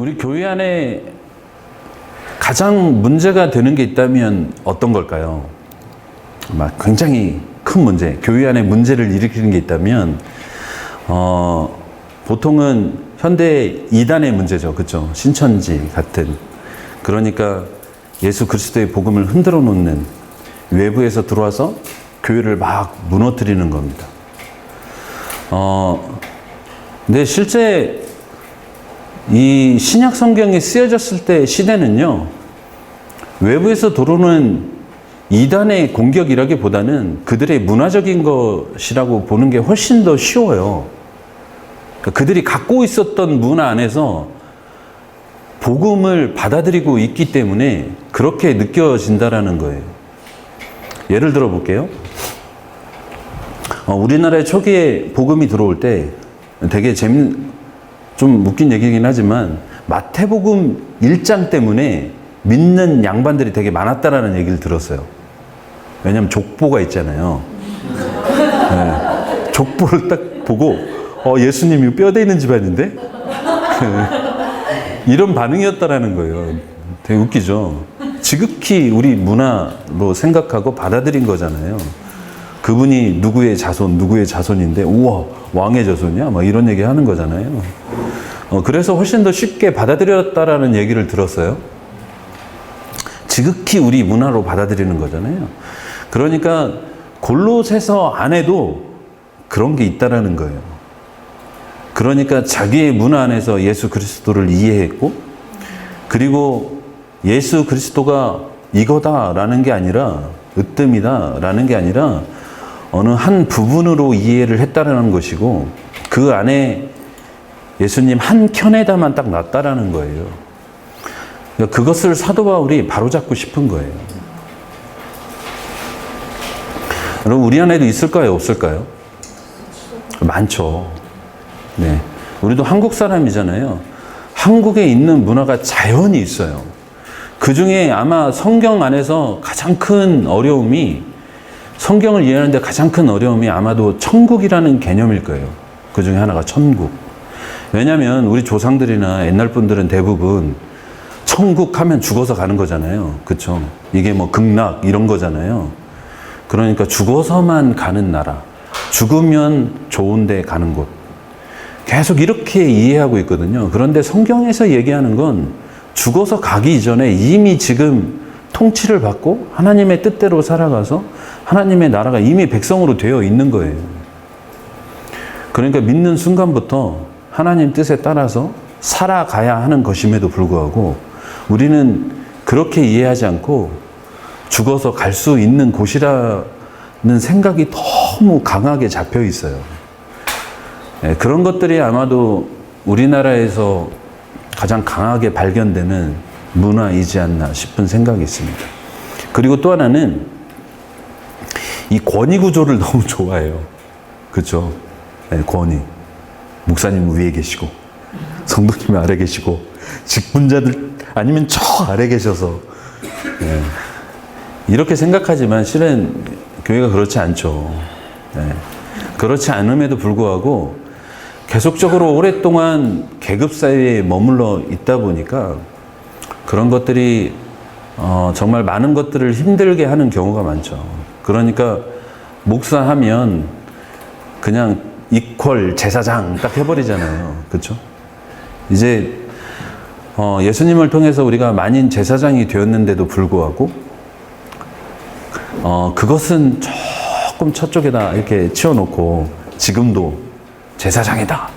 우리 교회 안에 가장 문제가 되는 게 있다면 어떤 걸까요? 굉장히 큰 문제, 교회 안에 문제를 일으키는 게 있다면 보통은 현대 이단의 문제죠. 그렇죠? 신천지 같은. 그러니까 예수 그리스도의 복음을 흔들어 놓는, 외부에서 들어와서 교회를 막 무너뜨리는 겁니다. 근데 실제 이 신약 성경이 쓰여졌을 때 시대는요, 외부에서 들어오는 이단의 공격이라기보다는 그들의 문화적인 것이라고 보는 게 훨씬 더 쉬워요. 그들이 갖고 있었던 문화 안에서 복음을 받아들이고 있기 때문에 그렇게 느껴진다라는 거예요. 예를 들어 볼게요. 우리나라에 초기에 복음이 들어올 때 되게 좀 웃긴 얘기긴 하지만 마태복음 1장 때문에 믿는 양반들이 되게 많았다라는 얘기를 들었어요. 왜냐면 족보가 있잖아요. 네. 족보를 딱 보고 예수님이 뼈대 있는 집안인데? 이런 반응이었다라는 거예요. 되게 웃기죠. 지극히 우리 문화로 생각하고 받아들인 거잖아요. 그분이 누구의 자손인데 우와 왕의 자손이야? 막 이런 얘기 하는 거잖아요. 그래서 훨씬 더 쉽게 받아들였다라는 얘기를 들었어요. 지극히 우리 문화로 받아들이는 거잖아요. 그러니까 골로새서 안에도 그런 게 있다라는 거예요. 그러니까 자기의 문화 안에서 예수 그리스도를 이해했고, 그리고 예수 그리스도가 이거다라는 게 아니라, 으뜸이다라는 게 아니라 어느 한 부분으로 이해를 했다라는 것이고, 그 안에 예수님 한 켠에다만 딱 놨다라는 거예요. 그러니까 그것을 사도 바울이 바로잡고 싶은 거예요. 여러분, 우리 안에도 있을까요? 없을까요? 많죠. 네. 우리도 한국 사람이잖아요. 한국에 있는 문화가 자연히 있어요. 그 중에 아마 성경 안에서 가장 큰 어려움이, 성경을 이해하는데 가장 큰 어려움이 아마도 천국이라는 개념일 거예요. 그 중에 하나가 천국. 왜냐하면 우리 조상들이나 옛날 분들은 대부분 천국 하면 죽어서 가는 거잖아요. 그렇죠? 이게 뭐 극락 이런 거잖아요. 그러니까 죽어서만 가는 나라, 죽으면 좋은 데 가는 곳, 계속 이렇게 이해하고 있거든요. 그런데 성경에서 얘기하는 건 죽어서 가기 이전에 이미 지금 통치를 받고 하나님의 뜻대로 살아가서 하나님의 나라가 이미 백성으로 되어 있는 거예요. 그러니까 믿는 순간부터 하나님 뜻에 따라서 살아가야 하는 것임에도 불구하고 우리는 그렇게 이해하지 않고 죽어서 갈 수 있는 곳이라는 생각이 너무 강하게 잡혀 있어요. 네, 그런 것들이 아마도 우리나라에서 가장 강하게 발견되는 문화이지 않나 싶은 생각이 있습니다. 그리고 또 하나는 이 권위 구조를 너무 좋아해요. 그렇죠? 네, 권위. 목사님은 위에 계시고 성도님은 아래 계시고 직분자들 아니면 저 아래 계셔서 네. 이렇게 생각하지만 실은 교회가 그렇지 않죠. 네. 그렇지 않음에도 불구하고 계속적으로 오랫동안 계급 사이에 머물러 있다 보니까 그런 것들이 정말 많은 것들을 힘들게 하는 경우가 많죠. 그러니까 목사하면 그냥 이퀄 제사장 딱 해버리잖아요. 그렇죠? 이제 예수님을 통해서 우리가 만인 제사장이 되었는데도 불구하고 그것은 조금 저쪽에다 이렇게 치워놓고 지금도 제사장이다,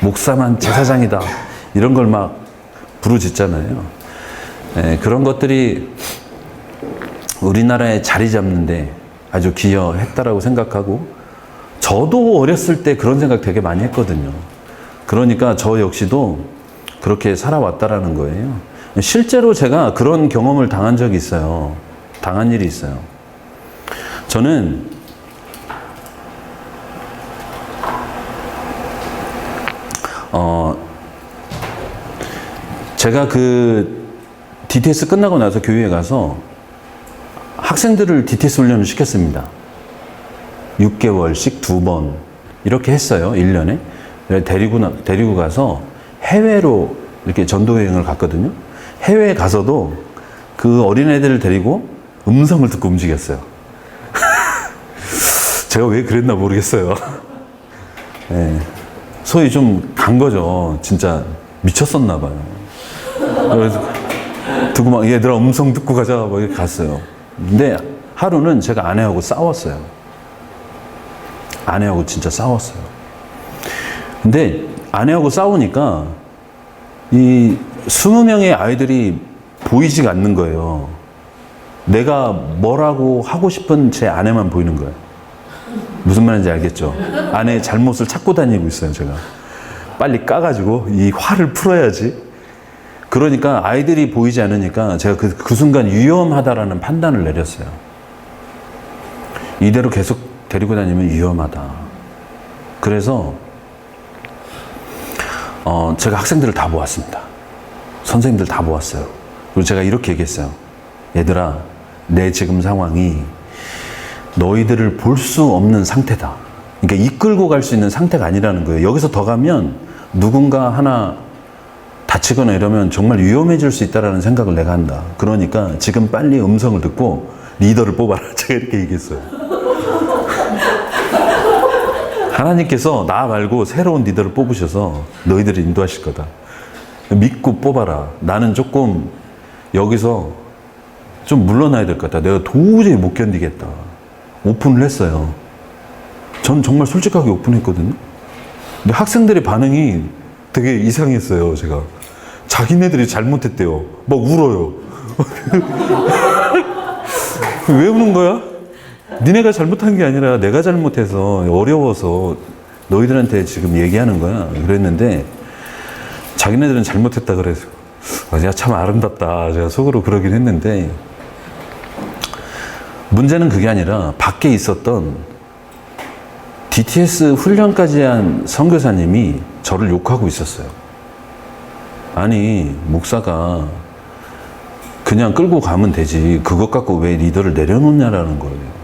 목사만 제사장이다, 이런 걸 막 부르짖잖아요. 네, 그런 것들이 우리나라에 자리 잡는데 아주 기여했다라고 생각하고, 저도 어렸을 때 그런 생각 되게 많이 했거든요. 그러니까 저 역시도 그렇게 살아왔다라는 거예요. 실제로 제가 그런 경험을 당한 적이 있어요. 당한 일이 있어요. 저는 제가 그 DTS 끝나고 나서 교회에 가서 학생들을 DTS 훈련을 시켰습니다. 6개월씩 2번 이렇게 했어요. 1년에. 데리고 가서 해외로 이렇게 전도여행을 갔거든요. 해외에 가서도 그 어린애들을 데리고 음성을 듣고 움직였어요. 제가 왜 그랬나 모르겠어요. 네. 소위 좀 간 거죠. 진짜 미쳤었나 봐요. 그래서 듣고 막 얘들아 음성 듣고 가자 뭐 이렇게 갔어요. 근데 하루는 제가 아내하고 싸웠어요. 아내하고 진짜 싸웠어요. 근데 아내하고 싸우니까 이 20명의 아이들이 보이지가 않는 거예요. 내가 뭐라고 하고 싶은 제 아내만 보이는 거예요. 무슨 말인지 알겠죠? 아내의 잘못을 찾고 다니고 있어요, 제가. 빨리 까가지고 이 화를 풀어야지. 그러니까 아이들이 보이지 않으니까 제가 그 순간 위험하다라는 판단을 내렸어요. 이대로 계속 데리고 다니면 위험하다. 그래서 제가 학생들을 다 모았습니다. 선생님들 다 모았어요. 그리고 제가 이렇게 얘기했어요. 얘들아, 내 지금 상황이 너희들을 볼 수 없는 상태다. 그러니까 이끌고 갈 수 있는 상태가 아니라는 거예요. 여기서 더 가면 누군가 하나 다치거나 이러면 정말 위험해질 수 있다는 생각을 내가 한다. 그러니까 지금 빨리 음성을 듣고 리더를 뽑아라. 제가 이렇게 얘기했어요. 하나님께서 나 말고 새로운 리더를 뽑으셔서 너희들을 인도하실 거다. 믿고 뽑아라. 나는 조금 여기서 좀 물러나야 될 것 같다. 내가 도저히 못 견디겠다. 오픈을 했어요. 전 정말 솔직하게 오픈했거든요. 근데 학생들의 반응이 되게 이상했어요, 제가. 자기네들이 잘못했대요. 막 울어요. 왜 우는 거야? 니네가 잘못한 게 아니라 내가 잘못해서 어려워서 너희들한테 지금 얘기하는 거야. 그랬는데 자기네들은 잘못했다 그래서 야, 참 아름답다. 제가 속으로 그러긴 했는데 문제는 그게 아니라 밖에 있었던 DTS 훈련까지 한 선교사님이 저를 욕하고 있었어요. 아니, 목사가 그냥 끌고 가면 되지. 그것 갖고 왜 리더를 내려놓냐라는 거예요.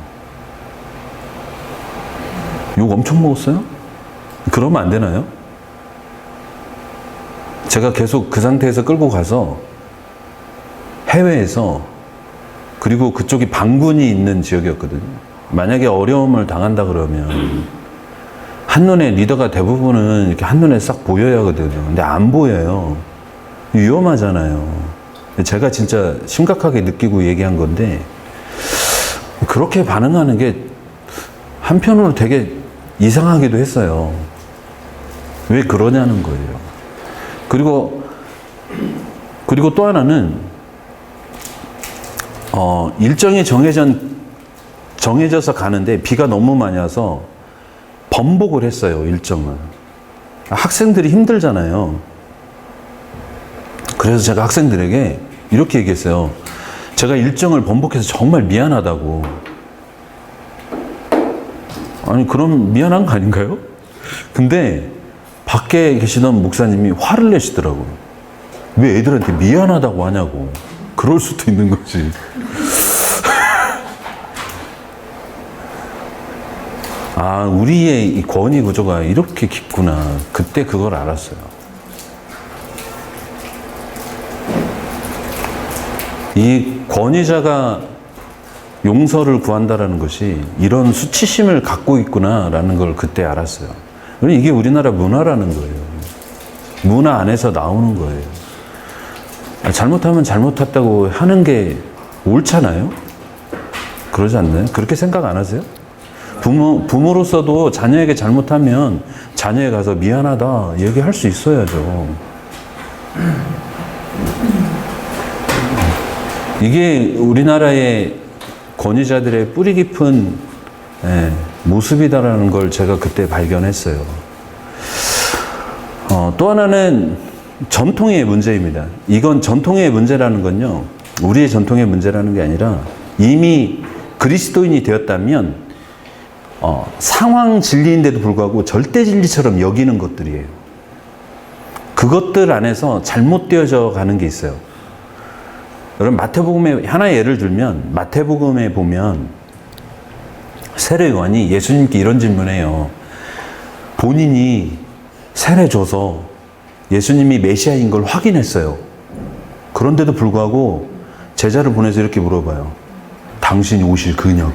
욕 엄청 먹었어요? 그러면 안 되나요? 제가 계속 그 상태에서 끌고 가서 해외에서 그리고 그쪽이 반군이 있는 지역이었거든요. 만약에 어려움을 당한다 그러면 한눈에 리더가 대부분은 이렇게 한눈에 싹 보여야 하거든요. 근데 안 보여요. 위험하잖아요. 제가 진짜 심각하게 느끼고 얘기한 건데 그렇게 반응하는 게 한편으로 되게 이상하기도 했어요. 왜 그러냐는 거예요. 그리고 또 하나는 일정이 정해져서 가는데 비가 너무 많이 와서 번복을 했어요, 일정을. 학생들이 힘들잖아요. 그래서 제가 학생들에게 이렇게 얘기했어요. 제가 일정을 번복해서 정말 미안하다고. 아니, 그럼 미안한 거 아닌가요? 근데 밖에 계시던 목사님이 화를 내시더라고요. 왜 애들한테 미안하다고 하냐고. 그럴 수도 있는 거지. 아, 우리의 이 권위 구조가 이렇게 깊구나. 그때 그걸 알았어요. 이 권위자가 용서를 구한다라는 것이 이런 수치심을 갖고 있구나라는 걸 그때 알았어요. 이게 우리나라 문화라는 거예요. 문화 안에서 나오는 거예요. 잘못하면 잘못했다고 하는 게 옳잖아요? 그러지 않나요? 그렇게 생각 안 하세요? 부모로서도 자녀에게 잘못하면 자녀에 가서 미안하다 얘기할 수 있어야죠. 이게 우리나라의 권위자들의 뿌리 깊은 모습이다라는 걸 제가 그때 발견했어요. 또 하나는 전통의 문제입니다. 이건 전통의 문제라는 건요, 우리의 전통의 문제라는 게 아니라 이미 그리스도인이 되었다면 상황 진리인데도 불구하고 절대 진리처럼 여기는 것들이에요. 그것들 안에서 잘못되어져 가는 게 있어요. 여러분, 마태복음에 하나의 예를 들면 마태복음에 보면 세례 요한이 예수님께 이런 질문해요. 본인이 세례 줘서 예수님이 메시아인 걸 확인했어요. 그런데도 불구하고 제자를 보내서 이렇게 물어봐요. 당신이 오실 그냐고.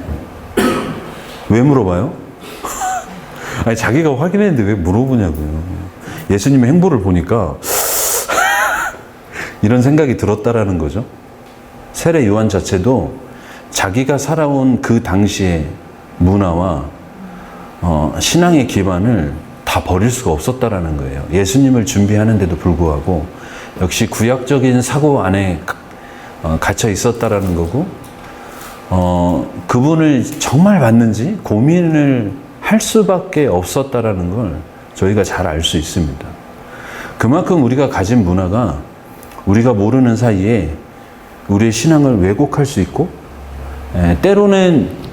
왜 물어봐요? 아니, 자기가 확인했는데 왜 물어보냐고요. 예수님의 행보를 보니까 이런 생각이 들었다라는 거죠. 세례 요한 자체도 자기가 살아온 그 당시의 문화와 신앙의 기반을 다 버릴 수가 없었다라는 거예요. 예수님을 준비하는데도 불구하고 역시 구약적인 사고 안에 갇혀 있었다라는 거고, 그분을 정말 맞는지 고민을 할 수밖에 없었다라는 걸 저희가 잘 알 수 있습니다. 그만큼 우리가 가진 문화가 우리가 모르는 사이에 우리의 신앙을 왜곡할 수 있고, 때로는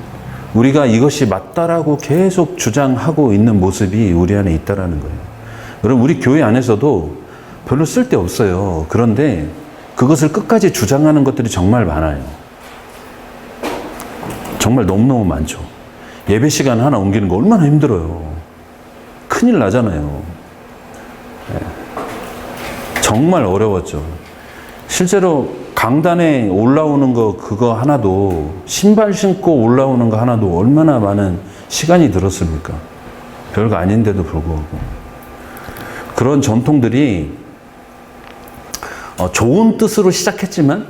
우리가 이것이 맞다라고 계속 주장하고 있는 모습이 우리 안에 있다라는 거예요. 여러분, 우리 교회 안에서도 별로 쓸데없어요. 그런데 그것을 끝까지 주장하는 것들이 정말 많아요. 정말 너무너무 많죠. 예배 시간 하나 옮기는 거 얼마나 힘들어요. 큰일 나잖아요. 정말 어려웠죠. 실제로 강단에 올라오는 거 그거 하나도, 신발 신고 올라오는 거 하나도 얼마나 많은 시간이 들었습니까? 별거 아닌데도 불구하고. 그런 전통들이 좋은 뜻으로 시작했지만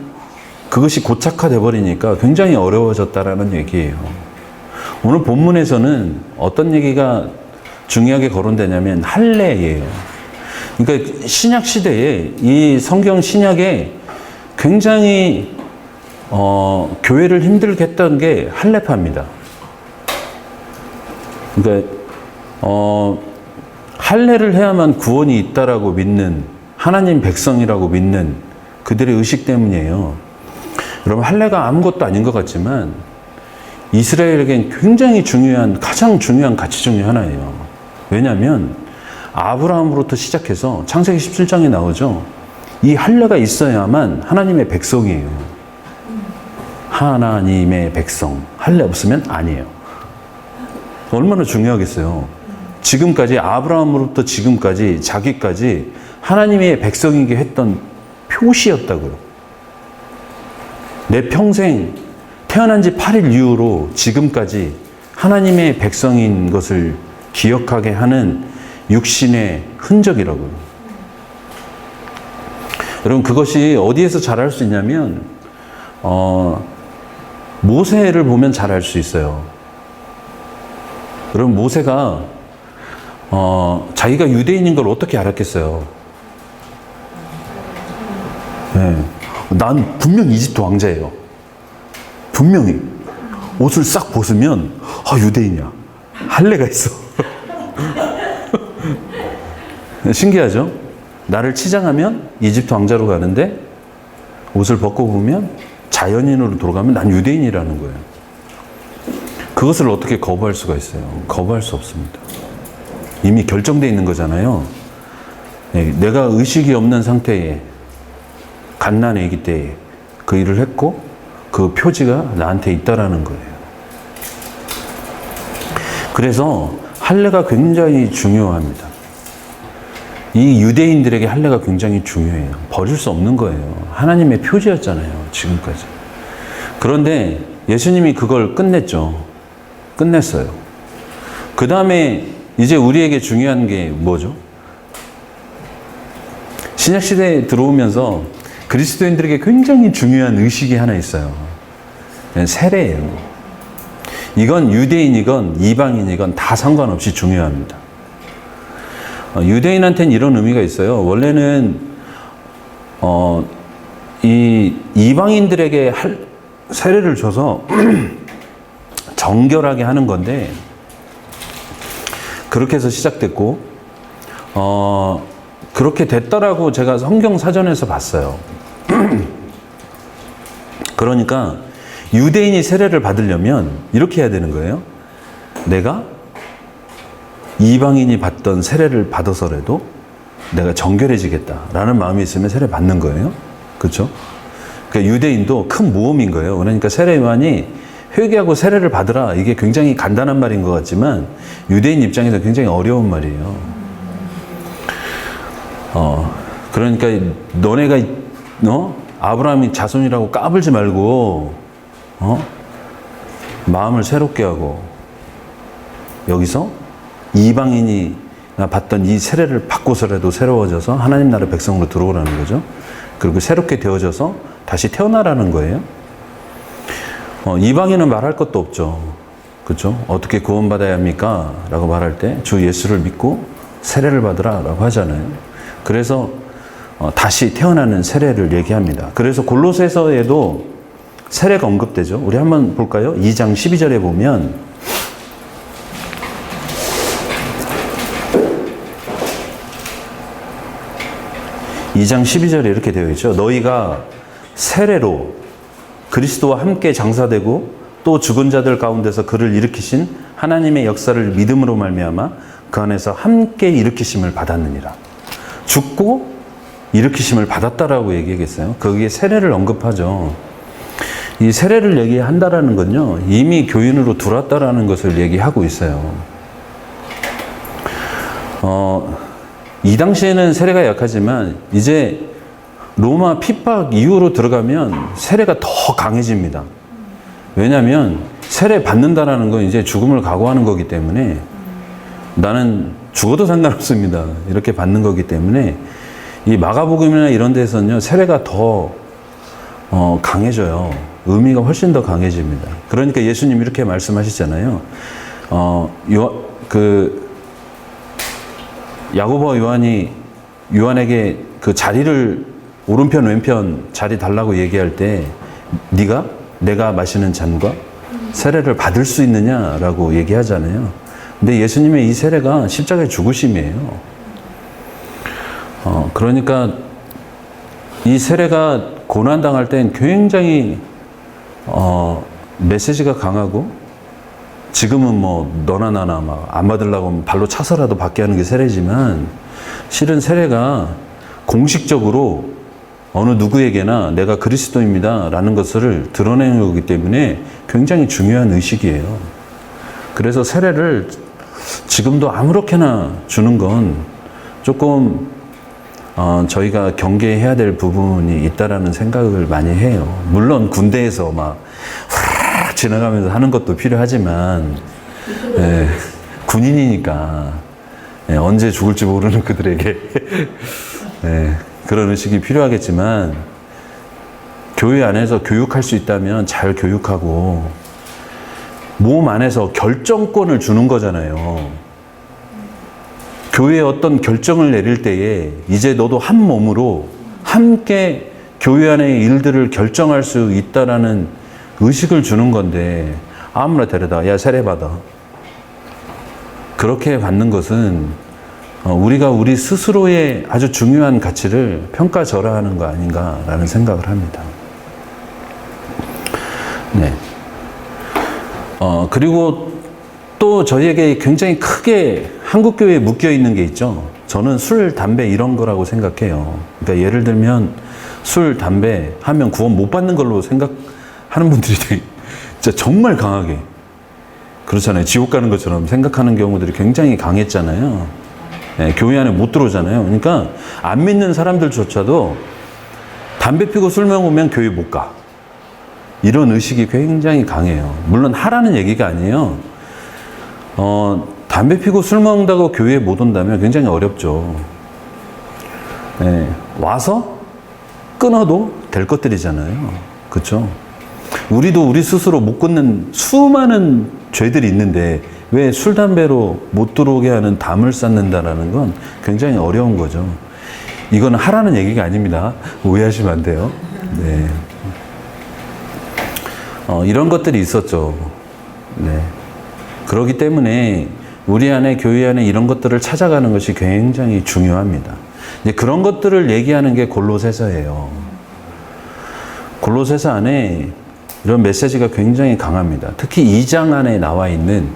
그것이 고착화돼 버리니까 굉장히 어려워졌다라는 얘기예요. 오늘 본문에서는 어떤 얘기가 중요하게 거론되냐면 할례예요. 그러니까 신약 시대에 이 성경 신약에 굉장히 교회를 힘들게 했던 게 할례파입니다. 그러니까 할례를 해야만 구원이 있다라고 믿는, 하나님 백성이라고 믿는 그들의 의식 때문이에요. 여러분, 할례가 아무것도 아닌 것 같지만 이스라엘에겐 굉장히 중요한, 가장 중요한 가치 중에 하나예요. 왜냐하면 아브라함으로부터 시작해서 창세기 17장에 나오죠. 이 할례가 있어야만 하나님의 백성이에요. 하나님의 백성. 할례 없으면 아니에요. 얼마나 중요하겠어요. 지금까지, 아브라함으로부터 지금까지, 자기까지 하나님의 백성이게 했던 표시였다고요. 내 평생 태어난 지 8일 이후로 지금까지 하나님의 백성인 것을 기억하게 하는 육신의 흔적이라고요. 여러분, 그것이 어디에서 잘 알 수 있냐면 모세를 보면 잘 알 수 있어요. 여러분, 모세가 자기가 유대인인 걸 어떻게 알았겠어요? 네. 난 분명 이집트 왕자예요. 분명히 옷을 싹 벗으면 유대인이야. 할례가 있어. 신기하죠? 나를 치장하면 이집트 왕자로 가는데 옷을 벗고 보면 자연인으로 돌아가면 난 유대인이라는 거예요. 그것을 어떻게 거부할 수가 있어요? 거부할 수 없습니다. 이미 결정되어 있는 거잖아요. 내가 의식이 없는 상태에 갓난 아기 때에 그 일을 했고 그 표지가 나한테 있다라는 거예요. 그래서 할례가 굉장히 중요합니다. 이 유대인들에게 할례가 굉장히 중요해요. 버릴 수 없는 거예요. 하나님의 표지였잖아요, 지금까지. 그런데 예수님이 그걸 끝냈죠. 끝냈어요. 그 다음에 이제 우리에게 중요한 게 뭐죠? 신약시대에 들어오면서 그리스도인들에게 굉장히 중요한 의식이 하나 있어요. 세례예요. 이건 유대인이건 이방인이건 다 상관없이 중요합니다. 유대인한테는 이런 의미가 있어요. 원래는 이 이방인들에게 세례를 줘서 정결하게 하는 건데, 그렇게 해서 시작됐고 그렇게 됐더라고 제가 성경 사전에서 봤어요. 그러니까 유대인이 세례를 받으려면 이렇게 해야 되는 거예요. 내가 이방인이 받던 세례를 받아서라도 내가 정결해지겠다라는 마음이 있으면 세례 받는 거예요. 그렇죠? 그러니까 유대인도 큰 모험인 거예요. 그러니까 세례 요한이 회개하고 세례를 받으라, 이게 굉장히 간단한 말인 것 같지만 유대인 입장에서 굉장히 어려운 말이에요. 그러니까 너네가 아브라함이 자손이라고 까불지 말고 마음을 새롭게 하고 여기서 이방인이 받던 이 세례를 받고서라도 새로워져서 하나님 나라 백성으로 들어오라는 거죠. 그리고 새롭게 되어져서 다시 태어나라는 거예요. 이방인은 말할 것도 없죠. 그렇죠? 어떻게 구원받아야 합니까? 라고 말할 때 주 예수를 믿고 세례를 받으라 라고 하잖아요. 그래서 다시 태어나는 세례를 얘기합니다. 그래서 골로새서에도 세례가 언급되죠. 우리 한번 볼까요? 2장 12절에 보면 (2장 12절에) 이렇게 되어 있죠. 너희가 세례로 그리스도와 함께 장사되고 또 죽은 자들 가운데서 그를 일으키신 하나님의 역사를 믿음으로 말미암아 그 안에서 함께 일으키심을 받았느니라. 죽고 일으키심을 받았다라고 얘기하겠어요. 거기에 세례를 언급하죠. 이 세례를 얘기한다라는 건요, 이미 교인으로 들어왔다라는 것을 얘기하고 있어요. 이 당시에는 세례가 약하지만 이제 로마 핍박 이후로 들어가면 세례가 더 강해집니다. 왜냐하면 세례 받는다라는 건 이제 죽음을 각오하는 거기 때문에 나는 죽어도 상관없습니다. 이렇게 받는 거기 때문에 이 마가복음이나 이런 데서는요, 세례가 더 강해져요. 의미가 훨씬 더 강해집니다. 그러니까 예수님 이렇게 말씀하시잖아요. 야고보와 요한에게 그 자리를 오른편 왼편 자리 달라고 얘기할 때 내가 마시는 잔과 세례를 받을 수 있느냐라고 얘기하잖아요. 근데 예수님의 이 세례가 십자가의 죽으심이에요. 그러니까 이 세례가 고난당할 땐 굉장히 메시지가 강하고, 지금은 뭐 너나 나나 막 안 받으려고 하면 발로 차서라도 받게 하는 게 세례지만, 실은 세례가 공식적으로 어느 누구에게나 내가 그리스도입니다 라는 것을 드러내는 거기 때문에 굉장히 중요한 의식이에요. 그래서 세례를 지금도 아무렇게나 주는 건 조금 저희가 경계해야 될 부분이 있다라는 생각을 많이 해요. 물론 군대에서 막 휙 지나가면서 하는 것도 필요하지만, 군인이니까 언제 죽을지 모르는 그들에게 그런 의식이 필요하겠지만, 교회 안에서 교육할 수 있다면 잘 교육하고, 몸 안에서 결정권을 주는 거잖아요. 교회에 어떤 결정을 내릴 때에 이제 너도 한 몸으로 함께 교회 안의 일들을 결정할 수 있다라는 의식을 주는 건데, 아무나 데려다 야 세례 받아, 그렇게 받는 것은 우리가 우리 스스로의 아주 중요한 가치를 평가절하하는 거 아닌가라는 생각을 합니다. 네. 그리고 또 저희에게 굉장히 크게 한국교회에 묶여 있는 게 있죠. 저는 술, 담배 이런 거라고 생각해요. 그러니까 예를 들면 술, 담배 하면 구원 못 받는 걸로 생각하는 분들이 진짜 정말 강하게 그렇잖아요. 지옥 가는 것처럼 생각하는 경우들이 굉장히 강했잖아요. 교회 안에 못 들어오잖아요. 그러니까 안 믿는 사람들조차도 담배 피고 술 먹으면 교회 못 가. 이런 의식이 굉장히 강해요. 물론 하라는 얘기가 아니에요. 담배 피고 술 먹는다고 교회에 못 온다면 굉장히 어렵죠. 와서 끊어도 될 것들이잖아요. 그렇죠? 우리도 우리 스스로 못 끊는 수많은 죄들이 있는데 왜 술, 담배로 못 들어오게 하는 담을 쌓는다라는 건 굉장히 어려운 거죠. 이건 하라는 얘기가 아닙니다. 오해하시면 안 돼요. 네. 이런 것들이 있었죠. 네. 그렇기 때문에 우리 안에, 교회 안에 이런 것들을 찾아가는 것이 굉장히 중요합니다. 이제 그런 것들을 얘기하는 게 골로새서예요. 골로새서 안에 이런 메시지가 굉장히 강합니다. 특히 2장 안에 나와 있는,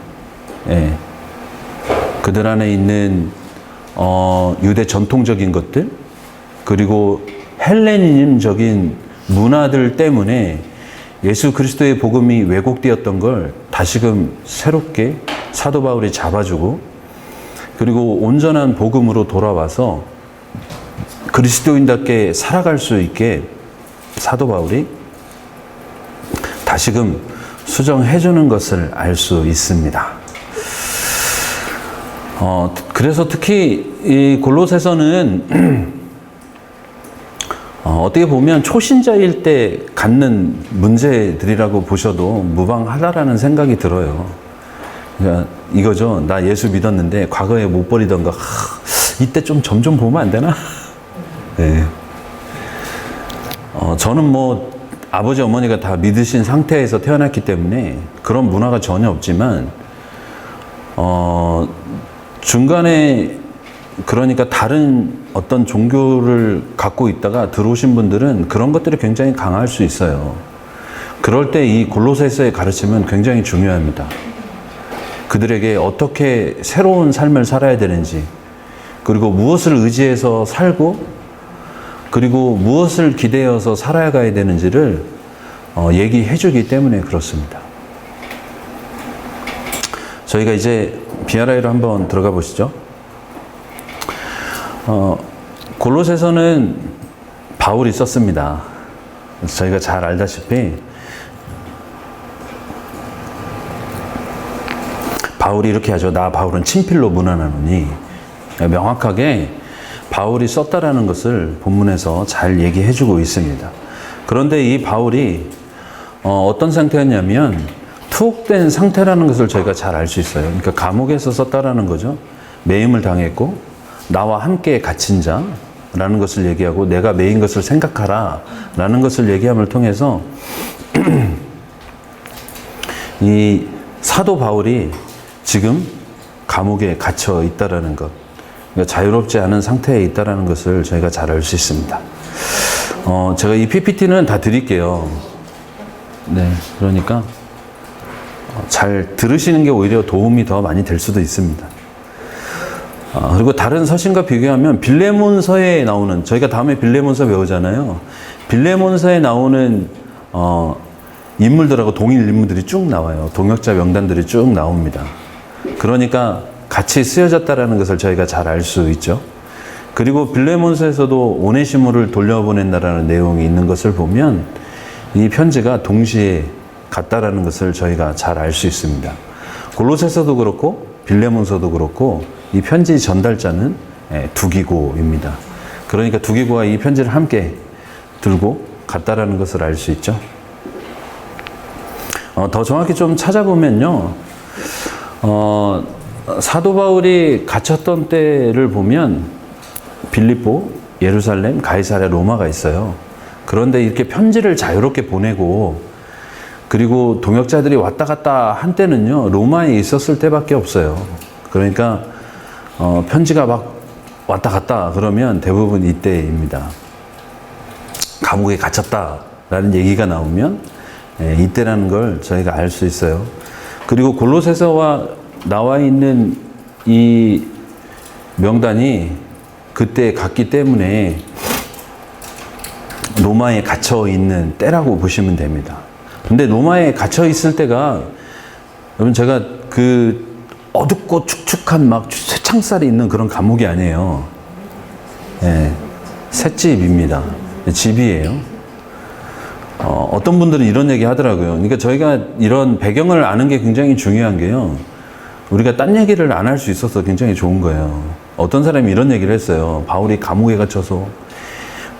그들 안에 있는 유대 전통적인 것들, 그리고 헬레니즘적인 문화들 때문에 예수 그리스도의 복음이 왜곡되었던 걸 다시금 새롭게 사도 바울이 잡아주고, 그리고 온전한 복음으로 돌아와서 그리스도인답게 살아갈 수 있게 사도 바울이 다시금 수정해 주는 것을 알 수 있습니다. 그래서 특히 이 골로새서는 어떻게 보면 초신자일 때 갖는 문제들이라고 보셔도 무방하다라는 생각이 들어요. 그러니까 이거죠. 나 예수 믿었는데 과거에 못 버리던 거 이때 좀 점점 보면 안 되나? 네. 저는 뭐 아버지 어머니가 다 믿으신 상태에서 태어났기 때문에 그런 문화가 전혀 없지만 중간에 그러니까 다른 어떤 종교를 갖고 있다가 들어오신 분들은 그런 것들이 굉장히 강할 수 있어요. 그럴 때 이 골로새서의 가르침은 굉장히 중요합니다. 그들에게 어떻게 새로운 삶을 살아야 되는지, 그리고 무엇을 의지해서 살고, 그리고 무엇을 기대어서 살아야 가야 되는지를 얘기해 주기 때문에 그렇습니다. 저희가 이제 BRI로 한번 들어가 보시죠. 골로새서는 바울이 썼습니다. 저희가 잘 알다시피 바울이 이렇게 하죠. 나 바울은 친필로 문안하노니. 명확하게 바울이 썼다라는 것을 본문에서 잘 얘기해 주고 있습니다. 그런데 이 바울이 어떤 상태였냐면 투옥된 상태라는 것을 저희가 잘 알 수 있어요. 그러니까 감옥에서 썼다라는 거죠. 매임을 당했고 나와 함께 갇힌 자라는 것을 얘기하고 내가 매인 것을 생각하라 라는 것을 얘기함을 통해서 이 사도 바울이 지금 감옥에 갇혀 있다라는 것, 그러니까 자유롭지 않은 상태에 있다라는 것을 저희가 잘 알 수 있습니다. 제가 이 PPT는 다 드릴게요. 네, 그러니까 잘 들으시는 게 오히려 도움이 더 많이 될 수도 있습니다. 그리고 다른 서신과 비교하면 빌레몬서에 나오는, 저희가 다음에 빌레몬서 배우잖아요. 빌레몬서에 나오는 인물들하고 동일 인물들이 쭉 나와요. 동역자 명단들이 쭉 나옵니다. 그러니까 같이 쓰여졌다라는 것을 저희가 잘 알 수 있죠. 그리고 빌레몬서에서도 오네시모를 돌려보낸다라는 내용이 있는 것을 보면 이 편지가 동시에 같다라는 것을 저희가 잘 알 수 있습니다. 골로새서도 그렇고 빌레몬서도 그렇고 이 편지 전달자는 두기고입니다. 그러니까 두기고가 이 편지를 함께 들고 갔다라는 것을 알 수 있죠. 더 정확히 좀 찾아보면요, 사도 바울이 갇혔던 때를 보면 빌립보, 예루살렘, 가이사랴, 로마가 있어요. 그런데 이렇게 편지를 자유롭게 보내고 그리고 동역자들이 왔다 갔다 한 때는요, 로마에 있었을 때밖에 없어요. 그러니까 편지가 막 왔다 갔다 그러면 대부분 이때입니다. 감옥에 갇혔다라는 얘기가 나오면 이때라는 걸 저희가 알 수 있어요. 그리고 골로새서와 나와 있는 이 명단이 그때 갔기 때문에 로마에 갇혀 있는 때라고 보시면 됩니다. 근데 로마에 갇혀 있을 때가, 여러분 제가 그 어둡고 축축한 막 쇠창살이 있는 그런 감옥이 아니에요. 네, 셋집입니다. 집이에요. 어떤 분들은 이런 얘기 하더라고요. 그러니까 저희가 이런 배경을 아는 게 굉장히 중요한 게요, 우리가 딴 얘기를 안 할 수 있어서 굉장히 좋은 거예요. 어떤 사람이 이런 얘기를 했어요. 바울이 감옥에 갇혀서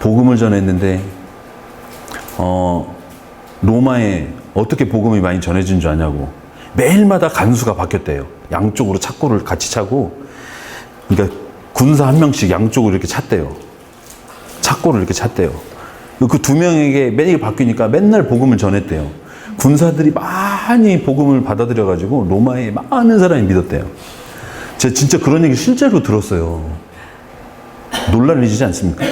복음을 전했는데 로마에 어떻게 복음이 많이 전해진 줄 아냐고. 매일마다 간수가 바뀌었대요. 양쪽으로 착고를 같이 차고, 그러니까 군사 한 명씩 양쪽으로 이렇게 찼대요. 착고를 이렇게 찼대요. 그 두 명에게 매일 바뀌니까 맨날 복음을 전했대요. 군사들이 많이 복음을 받아들여가지고 로마에 많은 사람이 믿었대요. 제가 진짜 그런 얘기 실제로 들었어요. 놀랄리지 않습니까?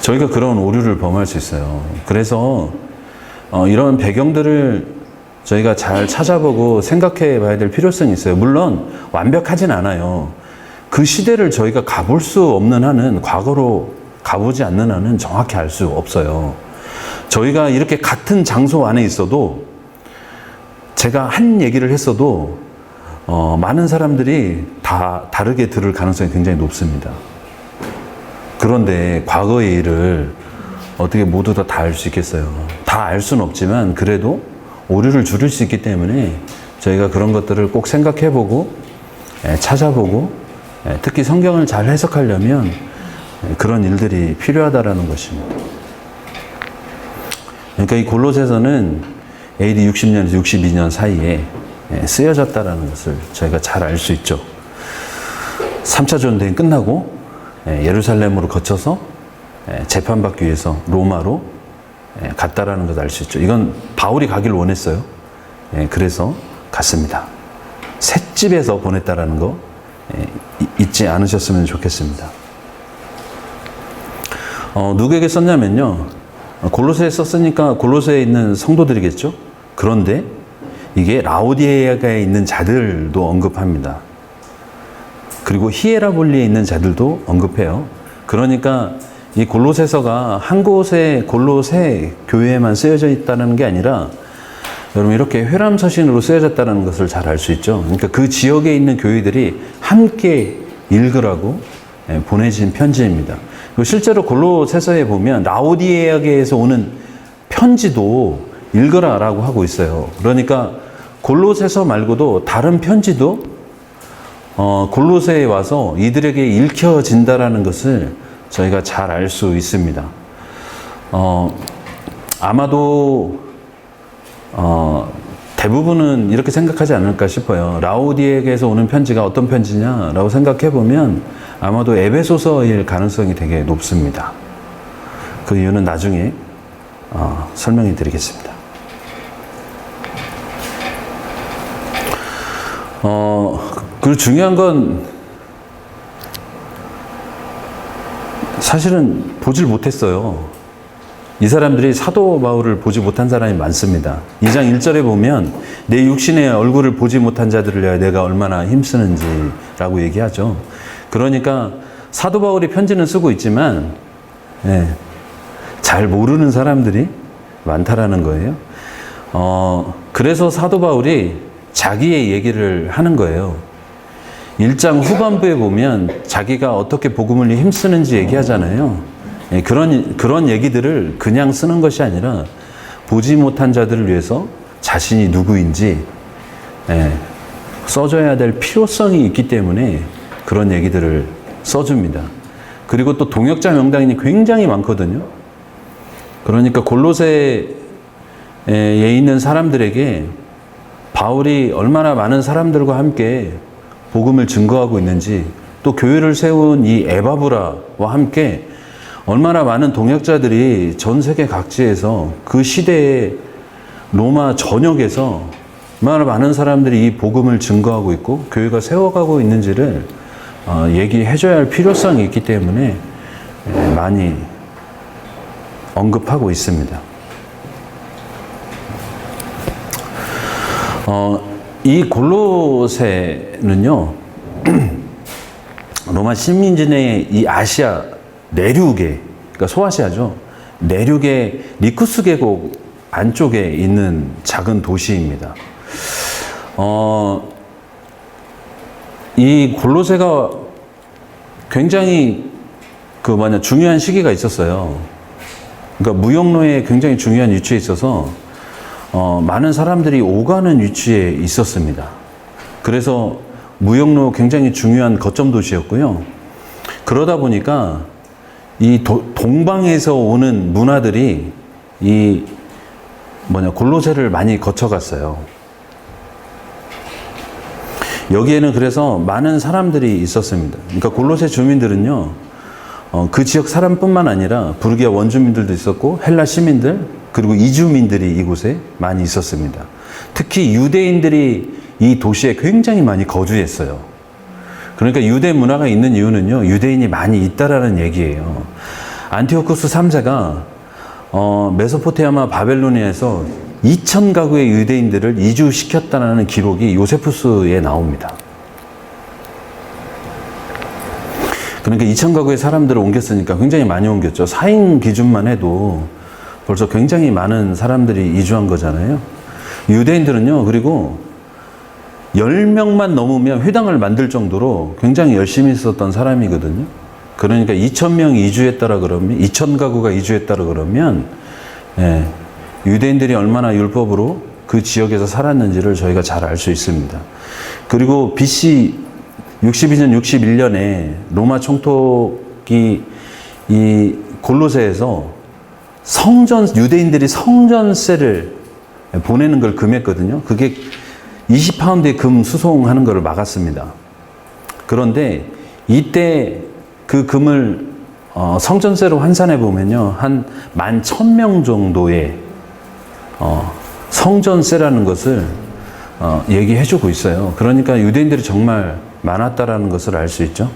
저희가 그런 오류를 범할 수 있어요. 그래서 이런 배경들을 저희가 잘 찾아보고 생각해 봐야 될 필요성이 있어요. 물론 완벽하진 않아요. 그 시대를 저희가 가볼 수 없는 한은, 과거로 가보지 않는 한은 정확히 알 수 없어요. 저희가 이렇게 같은 장소 안에 있어도, 제가 한 얘기를 했어도 많은 사람들이 다 다르게 들을 가능성이 굉장히 높습니다. 그런데 과거의 일을 어떻게 모두 다 알 수 있겠어요? 다 알 수는 없지만 그래도 오류를 줄일 수 있기 때문에 저희가 그런 것들을 꼭 생각해보고 찾아보고 특히 성경을 잘 해석하려면 그런 일들이 필요하다라는 것입니다. 그러니까 이 골로새서는 AD 60년에서 62년 사이에 쓰여졌다라는 것을 저희가 잘 알 수 있죠. 3차 전쟁이 끝나고 예루살렘으로 거쳐서 재판받기 위해서 로마로 갔다라는 것을 알 수 있죠. 이건 바울이 가길 원했어요. 그래서 갔습니다. 셋집에서 보냈다라는 거 잊지 않으셨으면 좋겠습니다. 누구에게 썼냐면요. 골로새에 썼으니까 골로새에 있는 성도들이겠죠. 그런데 이게 라오디게아에 있는 자들도 언급합니다. 그리고 히에라볼리에 있는 자들도 언급해요. 그러니까 이 골로새서가 한 곳에 골로새 교회에만 쓰여져 있다는 게 아니라 여러분 이렇게 회람서신으로 쓰여졌다는 것을 잘 알 수 있죠. 그러니까 그 지역에 있는 교회들이 함께 읽으라고 보내진 편지입니다. 그리고 실제로 골로새서에 보면 라오디게아에서 오는 편지도 읽으라라고 하고 있어요. 그러니까 골로새서 말고도 다른 편지도 골로새에 와서 이들에게 읽혀진다라는 것을 저희가 잘 알 수 있습니다. 아마도 대부분은 이렇게 생각하지 않을까 싶어요. 라오디게아에서 오는 편지가 어떤 편지냐라고 생각해 보면 아마도 에베소서일 가능성이 되게 높습니다. 그 이유는 나중에 설명해 드리겠습니다. 그리고 중요한 건 사실은 보질 못했어요. 이 사람들이 사도 바울을 보지 못한 사람이 많습니다. 2장 1절에 보면 내 육신의 얼굴을 보지 못한 자들을 위하여 내가 얼마나 힘쓰는지라고 얘기하죠. 그러니까 사도 바울이 편지는 쓰고 있지만 잘 모르는 사람들이 많다라는 거예요. 그래서 사도 바울이 자기의 얘기를 하는 거예요. 1장 후반부에 보면 자기가 어떻게 복음을 힘쓰는지 얘기하잖아요. 그런 얘기들을 그냥 쓰는 것이 아니라 보지 못한 자들을 위해서 자신이 누구인지 써줘야 될 필요성이 있기 때문에 그런 얘기들을 써줍니다. 그리고 또 동역자 명단이 굉장히 많거든요. 그러니까 골로새에 있는 사람들에게 바울이 얼마나 많은 사람들과 함께 복음을 증거하고 있는지, 또 교회를 세운 이 에바브라와 함께 얼마나 많은 동역자들이 전 세계 각지에서 그 시대의 로마 전역에서 얼마나 많은 사람들이 이 복음을 증거하고 있고 교회가 세워가고 있는지를 얘기해줘야 할 필요성이 있기 때문에 많이 언급하고 있습니다. 이 골로새는요, 로마 식민지의 이 아시아 내륙에, 그러니까 소아시아죠. 내륙의 리쿠스 계곡 안쪽에 있는 작은 도시입니다. 이 골로새가 굉장히 중요한 시기가 있었어요. 그러니까 무역로에 굉장히 중요한 위치에 있어서 많은 사람들이 오가는 위치에 있었습니다. 그래서 무역로 굉장히 중요한 거점 도시였고요. 그러다 보니까 이 동방에서 오는 문화들이 골로새를 많이 거쳐갔어요. 여기에는 그래서 많은 사람들이 있었습니다. 그러니까 골로새 주민들은요, 그 지역 사람뿐만 아니라 부르기아 원주민들도 있었고 헬라 시민들, 그리고 이주민들이 이곳에 많이 있었습니다. 특히 유대인들이 이 도시에 굉장히 많이 거주했어요. 그러니까 유대 문화가 있는 이유는요, 유대인이 많이 있다라는 얘기예요. 안티오쿠스 3세가 메소포타미아 바벨로니아에서 2,000가구의 유대인들을 이주시켰다는 기록이 요세푸스에 나옵니다. 그러니까 2,000가구의 사람들을 옮겼으니까 굉장히 많이 옮겼죠. 사인 기준만 해도 벌써 굉장히 많은 사람들이 이주한 거잖아요. 유대인들은요, 그리고 10명만 넘으면 회당을 만들 정도로 굉장히 열심히 있었던 사람이거든요. 그러니까 2,000명이 이주했다라 그러면, 2,000가구가 이주했다라 그러면, 예, 유대인들이 얼마나 율법으로 그 지역에서 살았는지를 저희가 잘 알 수 있습니다. 그리고 BC 62년, 61년에 로마 총독이 이 골로새에서 유대인들이 성전세를 보내는 걸 금했거든요. 그게 20파운드의 금 수송하는 것을 막았습니다. 그런데 이때 그 금을 성전세로 환산해 보면요, 한 11,000명 정도의 성전세라는 것을 얘기해 주고 있어요. 그러니까 유대인들이 정말 많았다라는 것을 알 수 있죠.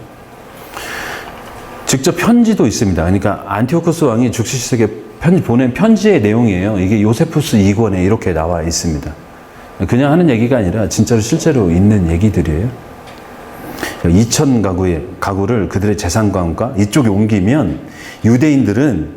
직접 편지도 있습니다. 그러니까 안티오쿠스 왕이 죽시스에게 보낸 편지의 내용이에요. 이게 요세푸스 2권에 이렇게 나와 있습니다. 그냥 하는 얘기가 아니라 진짜로 실제로 있는 얘기들이에요. 2,000가구를 그들의 재산관과 이쪽에 옮기면 유대인들은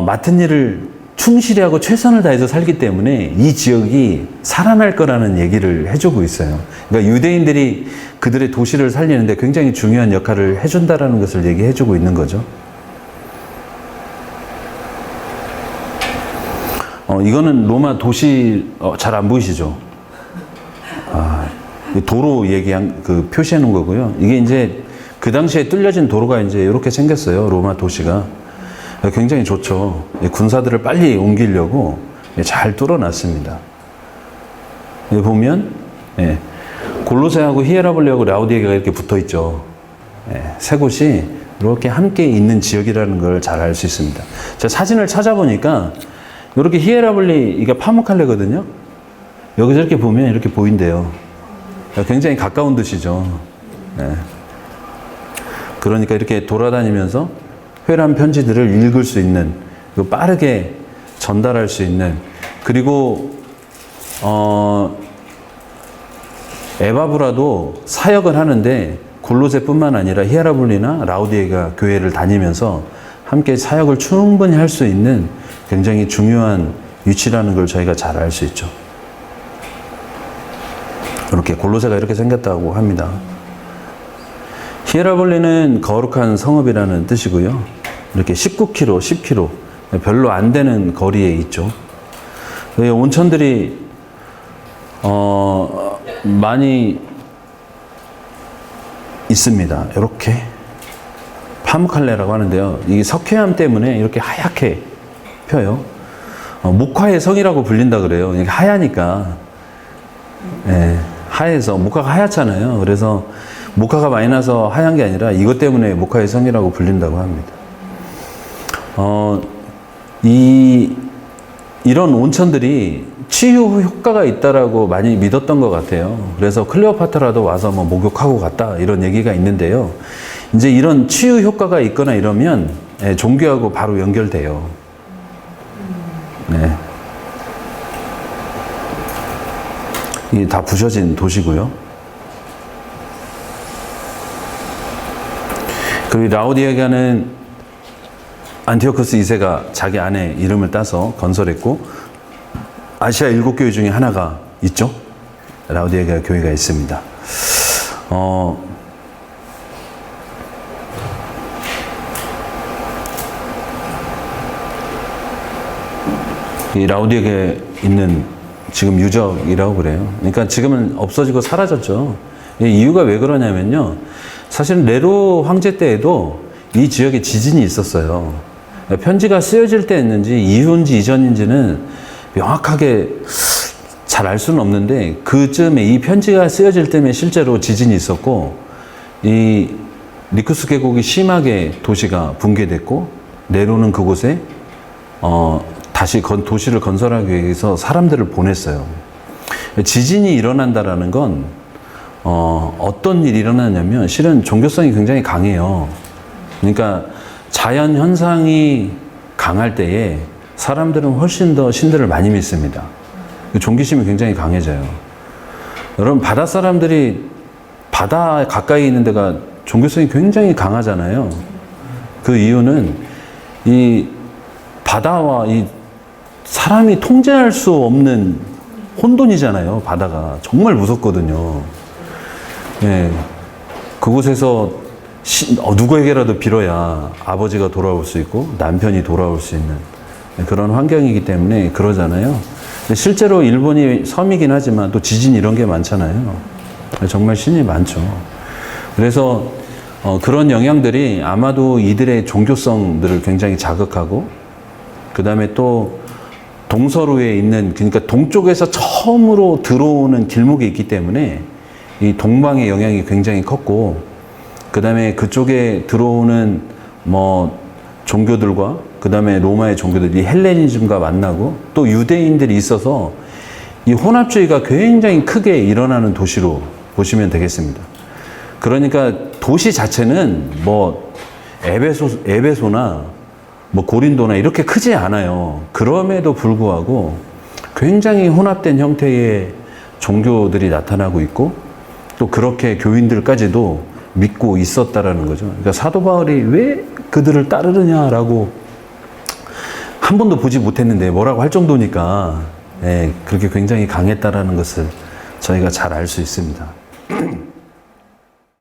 맡은 일을 충실히 하고 최선을 다해서 살기 때문에 이 지역이 살아날 거라는 얘기를 해주고 있어요. 그러니까 유대인들이 그들의 도시를 살리는데 굉장히 중요한 역할을 해준다라는 것을 얘기해주고 있는 거죠. 이거는 로마 도시, 잘 안 보이시죠? 도로 얘기한, 표시해 놓은 거고요. 이게 이제 그 당시에 뚫려진 도로가 이제 이렇게 생겼어요. 로마 도시가. 굉장히 좋죠. 군사들을 빨리 옮기려고 잘 뚫어놨습니다. 여기 보면, 골로새하고 히에라볼리하고 라우디게가 이렇게 붙어 있죠. 세 곳이 이렇게 함께 있는 지역이라는 걸 잘 알 수 있습니다. 제가 사진을 찾아보니까 이렇게 히에라볼리, 이게 파묵칼레거든요. 여기서 이렇게 보면 이렇게 보인대요. 굉장히 가까운 듯이죠. 그러니까 이렇게 돌아다니면서 회람 편지들을 읽을 수 있는, 빠르게 전달할 수 있는, 그리고 에바브라도 사역을 하는데 골로새뿐만 아니라 히에라볼리나 라우디게가 교회를 다니면서 함께 사역을 충분히 할 수 있는 굉장히 중요한 위치라는 걸 저희가 잘 알 수 있죠. 이렇게 골로새가 이렇게 생겼다고 합니다. 히에라볼리는 거룩한 성읍이라는 뜻이고요. 이렇게 19km, 10km 별로 안 되는 거리에 있죠. 온천들이 많이 있습니다. 이렇게 파묵칼레라고 하는데요. 이 석회암 때문에 이렇게 하얗게 펴요. 목화의 성이라고 불린다 그래요. 이게 하얘니까. 하얘서 목화가 하얗잖아요. 그래서 목화가 많이 나서 하얀 게 아니라 이것 때문에 목화의 성이라고 불린다고 합니다. 이런 온천들이 치유 효과가 있다라고 많이 믿었던 것 같아요. 그래서 클레오파트라도 와서 뭐 목욕하고 갔다 이런 얘기가 있는데요. 이제 이런 치유 효과가 있거나 이러면 종교하고 바로 연결돼요. 이게 다 부셔진 도시고요. 그리고 라우디게가는 안티오쿠스 2세가 자기 아내 이름을 따서 건설했고, 아시아 7교회 중에 하나가 있죠. 라우디게가 교회가 있습니다. 이 라우디게에 있는 지금 유적이라고 그래요. 그러니까 지금은 없어지고 사라졌죠. 이유가 왜 그러냐면요. 사실 네로 황제 때에도 이 지역에 지진이 있었어요. 편지가 쓰여질 때였는지 이후인지 이전인지는 명확하게 잘 알 수는 없는데, 그쯤에 이 편지가 쓰여질 때면 실제로 지진이 있었고, 이 리쿠스 계곡이 심하게 도시가 붕괴됐고, 네로는 그곳에 다시 도시를 건설하기 위해서 사람들을 보냈어요. 지진이 일어난다라는 건 어떤 일이 일어나냐면 실은 종교성이 굉장히 강해요. 그러니까 자연 현상이 강할 때에 사람들은 훨씬 더 신들을 많이 믿습니다. 종기심이 굉장히 강해져요. 여러분, 바다 사람들이 바다 가까이 있는 데가 종교성이 굉장히 강하잖아요. 그 이유는 이 바다와 이 사람이 통제할 수 없는 혼돈이잖아요. 바다가 정말 무섭거든요. 예, 그곳에서 누구에게라도 빌어야 아버지가 돌아올 수 있고 남편이 돌아올 수 있는 그런 환경이기 때문에 그러잖아요. 근데 실제로 일본이 섬이긴 하지만 또 지진 이런 게 많잖아요. 정말 신이 많죠. 그래서 그런 영향들이 아마도 이들의 종교성들을 굉장히 자극하고, 그 다음에 또 동서로에 있는, 그러니까 동쪽에서 처음으로 들어오는 길목이 있기 때문에 이 동방의 영향이 굉장히 컸고, 그 다음에 그쪽에 들어오는 뭐 종교들과 그 다음에 로마의 종교들이 헬레니즘과 만나고 또 유대인들이 있어서 이 혼합주의가 굉장히 크게 일어나는 도시로 보시면 되겠습니다. 그러니까 도시 자체는 뭐 에베소나 뭐 고린도나 이렇게 크지 않아요. 그럼에도 불구하고 굉장히 혼합된 형태의 종교들이 나타나고 있고 또 그렇게 교인들까지도 믿고 있었다라는 거죠. 그러니까 사도 바울이 왜 그들을 따르느냐라고 한 번도 보지 못했는데 뭐라고 할 정도니까 그렇게 굉장히 강했다라는 것을 저희가 잘 알 수 있습니다.